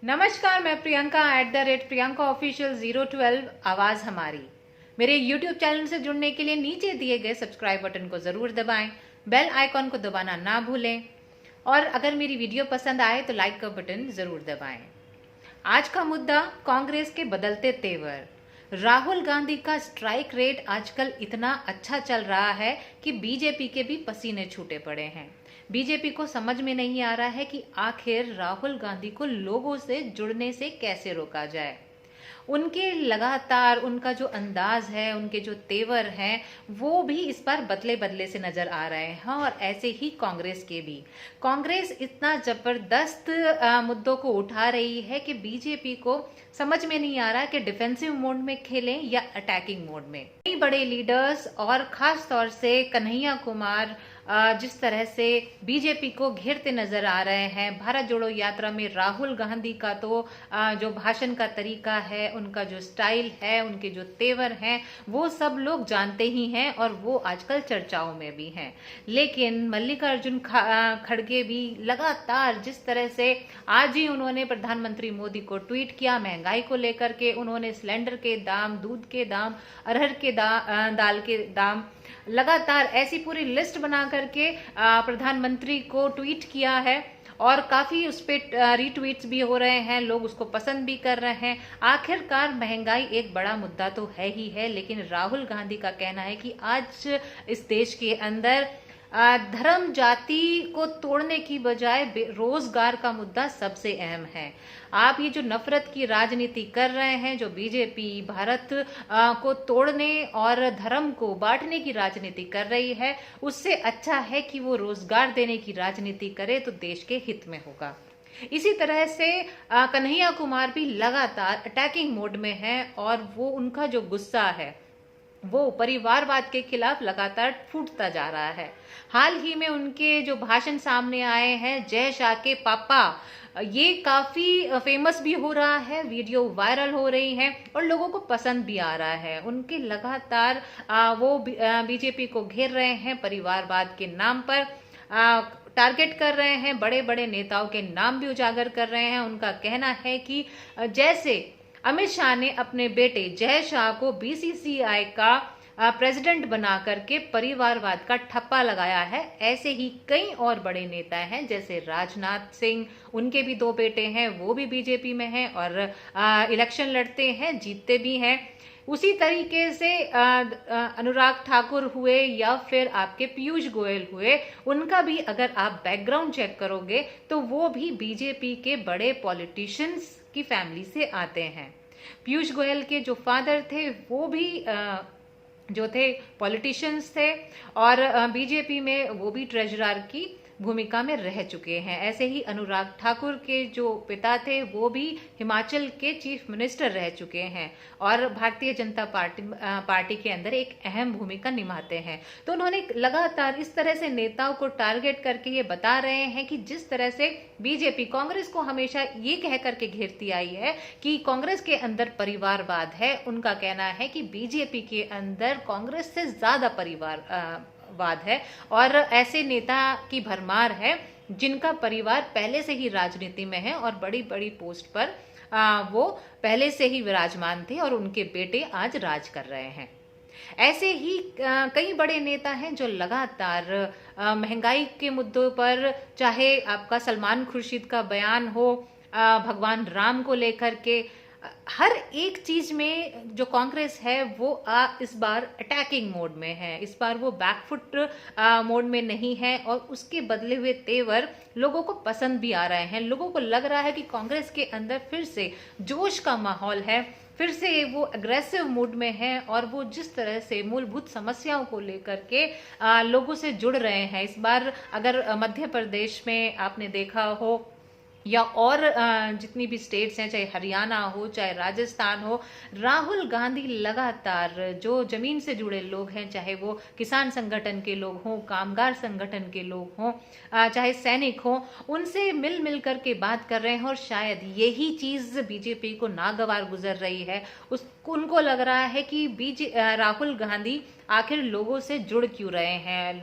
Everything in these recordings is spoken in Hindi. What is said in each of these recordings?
नमस्कार, मैं प्रियंका @प्रियंका ऑफिशियल 012 आवाज हमारी। मेरे YouTube चैनल से जुड़ने के लिए नीचे दिए गए सब्सक्राइब बटन को जरूर दबाएं, बेल आइकॉन को दबाना ना भूलें और अगर मेरी वीडियो पसंद आए तो लाइक का बटन जरूर दबाएं। आज का मुद्दा कांग्रेस के बदलते तेवर। राहुल गांधी का स्ट्राइक रेट आजकल इतना अच्छा चल रहा है कि बीजेपी के भी पसीने छूटे पड़े हैं। बीजेपी को समझ में नहीं आ रहा है कि आखिर राहुल गांधी को लोगों से जुड़ने से कैसे रोका जाए। उनके लगातार उनका जो अंदाज है, उनके जो तेवर हैं, वो भी इस बार बदले बदले से नजर आ रहे हैं और ऐसे ही कांग्रेस के भी। कांग्रेस इतना जबरदस्त मुद्दों को उठा रही है कि बीजेपी को समझ में नहीं आ रहा कि डिफेंसिव मोड में खेलें या अटैकिंग मोड में। कई बड़े लीडर्स और खास तौर से कन्हैया कुमार जिस तरह से बीजेपी को घेरते नजर आ रहे हैं। भारत जोड़ो यात्रा में राहुल गांधी का तो जो भाषण का तरीका है, उनका जो स्टाइल है, उनके जो तेवर हैं, वो सब लोग जानते ही हैं और वो आजकल चर्चाओं में भी हैं। लेकिन मल्लिकार्जुन खड़गे भी लगातार जिस तरह से आज ही उन्होंने प्रधानमंत्री मोदी को ट्वीट किया महंगाई को लेकर के, उन्होंने सिलेंडर के दाम, दूध के दाम, अरहर के दाल के दाम, लगातार ऐसी पूरी लिस्ट बना करके प्रधानमंत्री को ट्वीट किया है और काफी उस पर रीट्वीट्स भी हो रहे हैं, लोग उसको पसंद भी कर रहे हैं। आखिरकार महंगाई एक बड़ा मुद्दा तो है ही है, लेकिन राहुल गांधी का कहना है कि आज इस देश के अंदर धर्म जाति को तोड़ने की बजाय रोजगार का मुद्दा सबसे अहम है। आप ये जो नफरत की राजनीति कर रहे हैं, जो बीजेपी भारत को तोड़ने और धर्म को बांटने की राजनीति कर रही है, उससे अच्छा है कि वो रोजगार देने की राजनीति करे तो देश के हित में होगा। इसी तरह से कन्हैया कुमार भी लगातार अटैकिंग मोड में है और वो उनका जो गुस्सा है वो परिवारवाद के खिलाफ लगातार फूटता जा रहा है। हाल ही में उनके जो भाषण सामने आए हैं, जय शाह के पापा, ये काफी फेमस भी हो रहा है, वीडियो वायरल हो रही है और लोगों को पसंद भी आ रहा है। उनके लगातार वो बीजेपी को घेर रहे हैं, परिवारवाद के नाम पर टारगेट कर रहे हैं, बड़े बड़े नेताओं के नाम भी उजागर कर रहे हैं। उनका कहना है कि जैसे अमित शाह ने अपने बेटे जय शाह को बीसीसीआई का प्रेसिडेंट बना करके परिवारवाद का ठप्पा लगाया है, ऐसे ही कई और बड़े नेता हैं जैसे राजनाथ सिंह, उनके भी 2 बेटे हैं, वो भी बीजेपी में हैं और इलेक्शन लड़ते हैं, जीतते भी हैं। उसी तरीके से अनुराग ठाकुर हुए या फिर आपके पीयूष गोयल हुए, उनका भी अगर आप बैकग्राउंड चेक करोगे तो वो भी बीजेपी के बड़े पॉलिटिशियंस की फैमिली से आते हैं। पीयूष गोयल के जो फादर थे वो भी जो थे पॉलिटिशियंस थे और बीजेपी में वो भी ट्रेजरर की भूमिका में रह चुके हैं। ऐसे ही अनुराग ठाकुर के जो पिता थे वो भी हिमाचल के चीफ मिनिस्टर रह चुके हैं और भारतीय जनता पार्टी के अंदर एक अहम भूमिका निभाते हैं। तो उन्होंने लगातार इस तरह से नेताओं को टारगेट करके ये बता रहे हैं कि जिस तरह से बीजेपी कांग्रेस को हमेशा ये कह करके घेरती आई है कि कांग्रेस के अंदर परिवारवाद है, उनका कहना है कि बीजेपी के अंदर कांग्रेस से ज्यादा परिवारवाद है और ऐसे नेता की भरमार है जिनका परिवार पहले से ही राजनीति में है और बड़ी बड़ी पोस्ट पर वो पहले से ही विराजमान थे और उनके बेटे आज राज कर रहे हैं। ऐसे ही कई बड़े नेता हैं जो लगातार महंगाई के मुद्दों पर, चाहे आपका सलमान खुर्शीद का बयान हो भगवान राम को लेकर के, हर एक चीज में जो कांग्रेस है वो इस बार अटैकिंग मोड में है। इस बार वो बैकफुट मोड में नहीं है और उसके बदले हुए तेवर लोगों को पसंद भी आ रहे हैं। लोगों को लग रहा है कि कांग्रेस के अंदर फिर से जोश का माहौल है, फिर से वो अग्रेसिव मूड में है और वो जिस तरह से मूलभूत समस्याओं को लेकर के लोगों से जुड़ रहे हैं। इस बार अगर मध्य प्रदेश में आपने देखा हो या और जितनी भी स्टेट्स हैं, चाहे हरियाणा हो चाहे राजस्थान हो, राहुल गांधी लगातार जो जमीन से जुड़े लोग हैं, चाहे वो किसान संगठन के लोग हों, कामगार संगठन के लोग हों, चाहे सैनिक हों, उनसे मिल मिल करके बात कर रहे हैं और शायद यही चीज बीजेपी को नागवार गुजर रही है। उनको लग रहा है कि राहुल गांधी आखिर लोगों से जुड़ क्यों रहे हैं,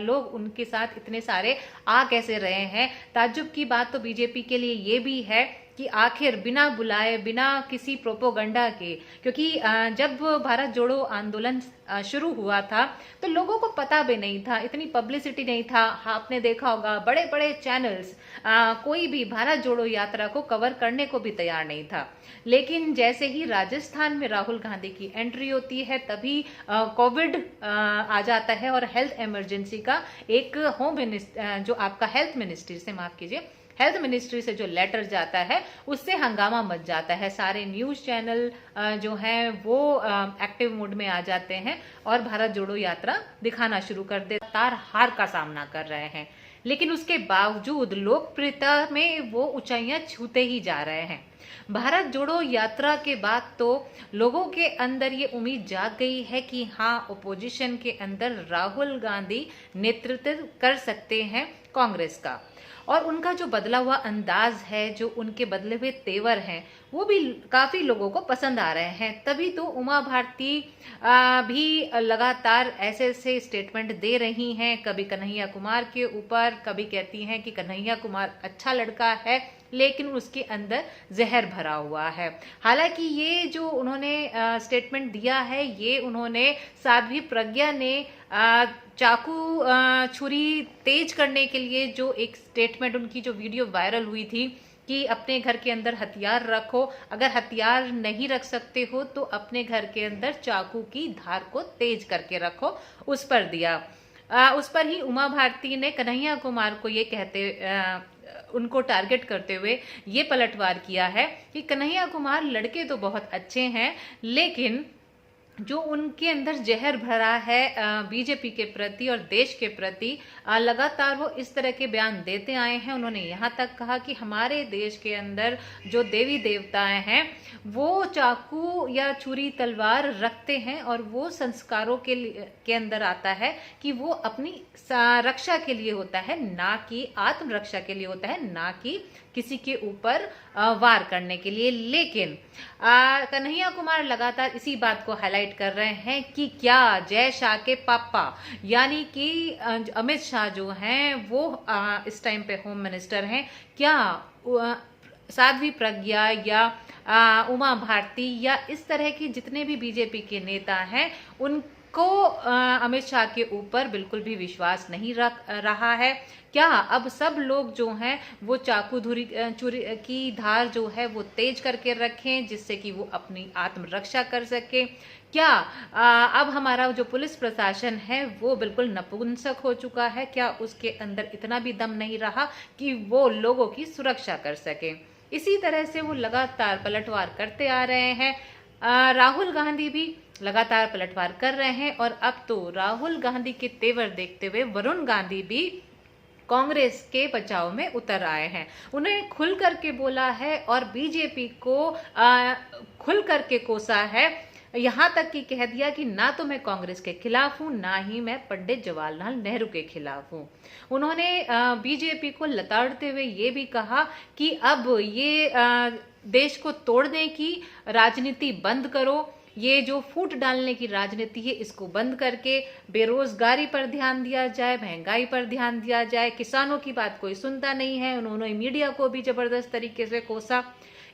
लोग उनके साथ इतने सारे आ कैसे रहे हैं। ताज्जुब की बात तो बीजेपी के लिए ये भी है कि आखिर बिना बुलाए, बिना किसी प्रोपोगंडा के, क्योंकि जब भारत जोड़ो आंदोलन शुरू हुआ था तो लोगों को पता भी नहीं था, इतनी पब्लिसिटी नहीं था। आपने देखा होगा बड़े बड़े चैनल्स कोई भी भारत जोड़ो यात्रा को कवर करने को भी तैयार नहीं था। लेकिन जैसे ही राजस्थान में राहुल गांधी की एंट्री होती है तभी कोविड आ जाता है और हेल्थ इमरजेंसी का एक होम मिनिस्टर, जो आपका हेल्थ मिनिस्ट्री से, माफ कीजिए, हेल्थ मिनिस्ट्री से जो लेटर जाता है उससे हंगामा मच जाता है। सारे न्यूज चैनल जो हैं वो एक्टिव मोड में आ जाते हैं और भारत जोड़ो यात्रा दिखाना शुरू कर देते, लगातार हार का सामना कर रहे हैं। लेकिन उसके बावजूद लोकप्रियता में वो ऊंचाइयां छूते ही जा रहे हैं। भारत जोड़ो यात्रा के बाद तो लोगों के अंदर ये उम्मीद जाग गई है कि हाँ, ओपोजिशन के अंदर राहुल गांधी नेतृत्व कर सकते हैं कांग्रेस का, और उनका जो बदला हुआ अंदाज है, जो उनके बदले हुए तेवर हैं, वो भी काफी लोगों को पसंद आ रहे हैं। तभी तो उमा भारती भी लगातार ऐसे ऐसे स्टेटमेंट दे रही हैं, कभी कन्हैया कुमार के ऊपर, कभी कहती हैं कि कन्हैया कुमार अच्छा लड़का है लेकिन उसके अंदर जहर भरा हुआ है। हालांकि ये जो उन्होंने स्टेटमेंट दिया है, ये उन्होंने साध्वी प्रज्ञा ने चाकू छुरी तेज करने के लिए जो एक स्टेटमेंट, उनकी जो वीडियो वायरल हुई थी कि अपने घर के अंदर हथियार रखो, अगर हथियार नहीं रख सकते हो तो अपने घर के अंदर चाकू की धार को तेज करके रखो, उस पर दिया। उस पर ही उमा भारती ने कन्हैया कुमार को ये कहते उनको टारगेट करते हुए ये पलटवार किया है कि कन्हैया कुमार लड़के तो बहुत अच्छे हैं लेकिन जो उनके अंदर जहर भरा है बीजेपी के प्रति और देश के प्रति, लगातार वो इस तरह के बयान देते आए हैं। उन्होंने यहाँ तक कहा कि हमारे देश के अंदर जो देवी देवताएं हैं वो चाकू या छुरी तलवार रखते हैं और वो संस्कारों के अंदर आता है कि वो अपनी रक्षा के लिए होता है, ना कि आत्मरक्षा के लिए होता है, ना कि किसी के ऊपर वार करने के लिए। लेकिन कन्हैया कुमार लगातार इसी बात को हाईलाइट कर रहे हैं कि क्या जय शाह के पापा यानी कि अमित शाह जो हैं वो इस टाइम पे होम मिनिस्टर हैं, क्या साध्वी प्रज्ञा या उमा भारती या इस तरह के जितने भी बीजेपी के नेता हैं उनको अमित शाह के ऊपर बिल्कुल भी विश्वास नहीं रहा है? क्या अब सब लोग जो हैं वो चाकू छुरी की धार जो है वो तेज करके रखें जिससे कि वो अपनी आत्मरक्षा कर सके? क्या अब हमारा जो पुलिस प्रशासन है वो बिल्कुल नपुंसक हो चुका है? क्या उसके अंदर इतना भी दम नहीं रहा कि वो लोगों की सुरक्षा कर सके? इसी तरह से वो लगातार पलटवार करते आ रहे हैं। राहुल गांधी भी लगातार पलटवार कर रहे हैं और अब तो राहुल गांधी के तेवर देखते हुए वरुण गांधी भी कांग्रेस के बचाव में उतर आए हैं। उन्हें खुल करके बोला है और बीजेपी को खुल करके कोसा है, यहाँ तक कि कह दिया कि ना तो मैं कांग्रेस के खिलाफ हूं, ना ही मैं पंडित जवाहरलाल नेहरू के खिलाफ हूं। उन्होंने बीजेपी को लताड़ते हुए ये भी कहा कि अब ये देश को तोड़ने की राजनीति बंद करो, ये जो फूट डालने की राजनीति है इसको बंद करके बेरोजगारी पर ध्यान दिया जाए, महंगाई पर ध्यान दिया जाए। किसानों की बात कोई सुनता नहीं है। उन्होंने मीडिया को भी जबरदस्त तरीके से कोसा।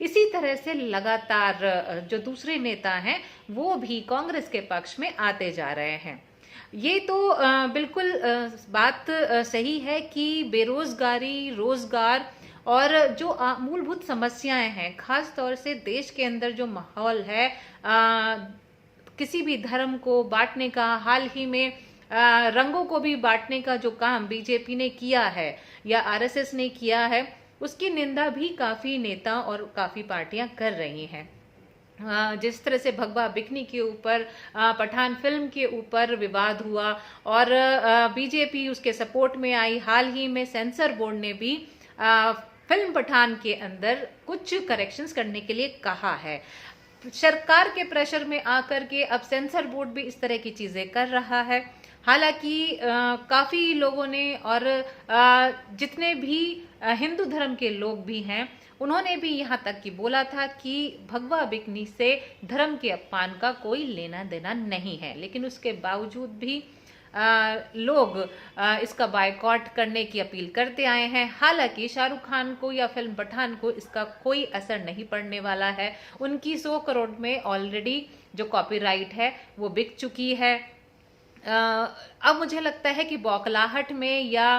इसी तरह से लगातार जो दूसरे नेता हैं वो भी कांग्रेस के पक्ष में आते जा रहे हैं। ये तो बिल्कुल बात सही है कि बेरोजगारी, रोजगार और जो मूलभूत समस्याएं हैं, खास तौर से देश के अंदर जो माहौल है, किसी भी धर्म को बांटने का, हाल ही में रंगों को भी बांटने का जो काम बीजेपी ने किया है या आरएसएस ने किया है, उसकी निंदा भी काफी नेता और काफी पार्टियां कर रही हैं। जिस तरह से भगवा बिकनी के ऊपर, पठान फिल्म के ऊपर विवाद हुआ और बीजेपी उसके सपोर्ट में आई। हाल ही में सेंसर बोर्ड ने भी फिल्म पठान के अंदर कुछ करेक्शंस करने के लिए कहा है। सरकार के प्रेशर में आकर के अब सेंसर बोर्ड भी इस तरह की चीजें कर रहा है। हालांकि काफी लोगों ने और जितने भी हिंदू धर्म के लोग भी हैं उन्होंने भी यहाँ तक कि बोला था कि भगवा बिकनी से धर्म के अपमान का कोई लेना देना नहीं है। लेकिन उसके बावजूद भी लोग इसका बायकॉट करने की अपील करते आए हैं। हालांकि शाहरुख खान को या फिल्म पठान को इसका कोई असर नहीं पड़ने वाला है। उनकी 100 करोड़ में ऑलरेडी जो कॉपीराइट है वो बिक चुकी है। अब मुझे लगता है कि बौखलाहट में या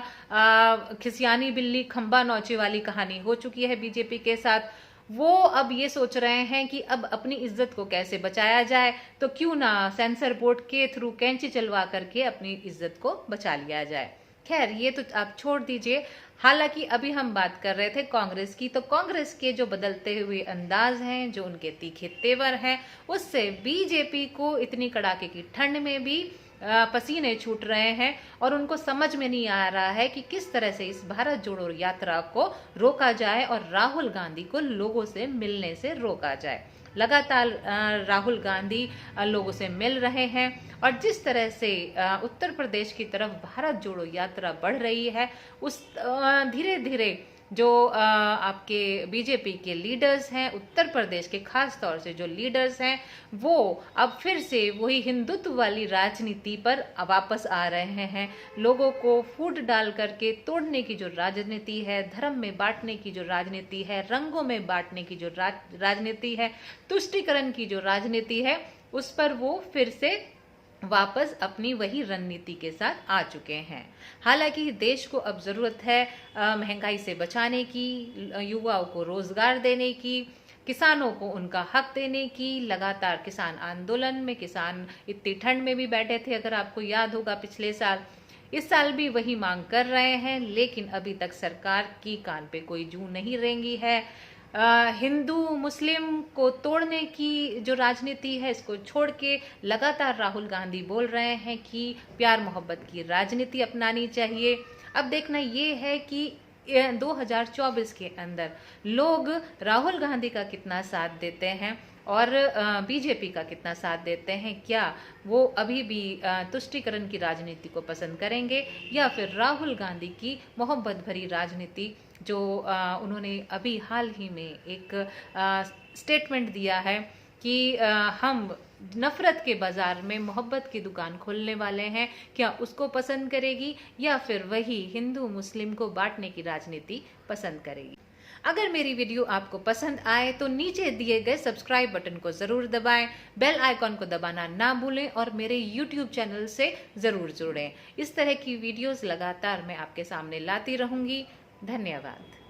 खिसियानी बिल्ली खंबा नौचे वाली कहानी हो चुकी है बीजेपी के साथ। वो अब ये सोच रहे हैं कि अब अपनी इज्जत को कैसे बचाया जाए, तो क्यों ना सेंसर बोर्ड के थ्रू कैंची चलवा करके अपनी इज्जत को बचा लिया जाए। खैर ये तो आप छोड़ दीजिए। हालांकि अभी हम बात कर रहे थे कांग्रेस की, तो कांग्रेस के जो बदलते हुए अंदाज हैं, जो उनके तीखे तेवर हैं, उससे बीजेपी को इतनी कड़ाके की ठंड में भी पसीने छूट रहे हैं और उनको समझ में नहीं आ रहा है कि किस तरह से इस भारत जोड़ो यात्रा को रोका जाए और राहुल गांधी को लोगों से मिलने से रोका जाए। लगातार राहुल गांधी लोगों से मिल रहे हैं और जिस तरह से उत्तर प्रदेश की तरफ भारत जोड़ो यात्रा बढ़ रही है, उस धीरे धीरे जो आपके बीजेपी के लीडर्स हैं, उत्तर प्रदेश के खास तौर से जो लीडर्स हैं, वो अब फिर से वही हिंदुत्व वाली राजनीति पर वापस आ रहे हैं। लोगों को फूट डाल करके तोड़ने की जो राजनीति है, धर्म में बांटने की जो राजनीति है, रंगों में बांटने की जो राजनीति है, तुष्टीकरण की जो राजनीति है, उस पर वो फिर से वापस अपनी वही रणनीति के साथ आ चुके हैं। हालांकि देश को अब जरूरत है महंगाई से बचाने की, युवाओं को रोजगार देने की, किसानों को उनका हक देने की। लगातार किसान आंदोलन में किसान इतनी ठंड में भी बैठे थे, अगर आपको याद होगा पिछले साल। इस साल भी वही मांग कर रहे हैं, लेकिन अभी तक सरकार की कान पे कोई जू नहीं रेंगी है। हिंदू मुस्लिम को तोड़ने की जो राजनीति है, इसको छोड़ के लगातार राहुल गांधी बोल रहे हैं कि प्यार मोहब्बत की राजनीति अपनानी चाहिए। अब देखना ये है कि 2024 के अंदर लोग राहुल गांधी का कितना साथ देते हैं और बीजेपी का कितना साथ देते हैं। क्या वो अभी भी तुष्टीकरण की राजनीति को पसंद करेंगे या फिर राहुल गांधी की मोहब्बत भरी राजनीति, जो उन्होंने अभी हाल ही में एक स्टेटमेंट दिया है कि हम नफरत के बाजार में मोहब्बत की दुकान खोलने वाले हैं, क्या उसको पसंद करेगी या फिर वही हिंदू मुस्लिम को बांटने की राजनीति पसंद करेगी। अगर मेरी वीडियो आपको पसंद आए तो नीचे दिए गए सब्सक्राइब बटन को जरूर दबाएं, बेल आइकॉन को दबाना ना भूलें और मेरे YouTube चैनल से जरूर जुड़ें। इस तरह की वीडियोस लगातार मैं आपके सामने लाती रहूंगी। धन्यवाद।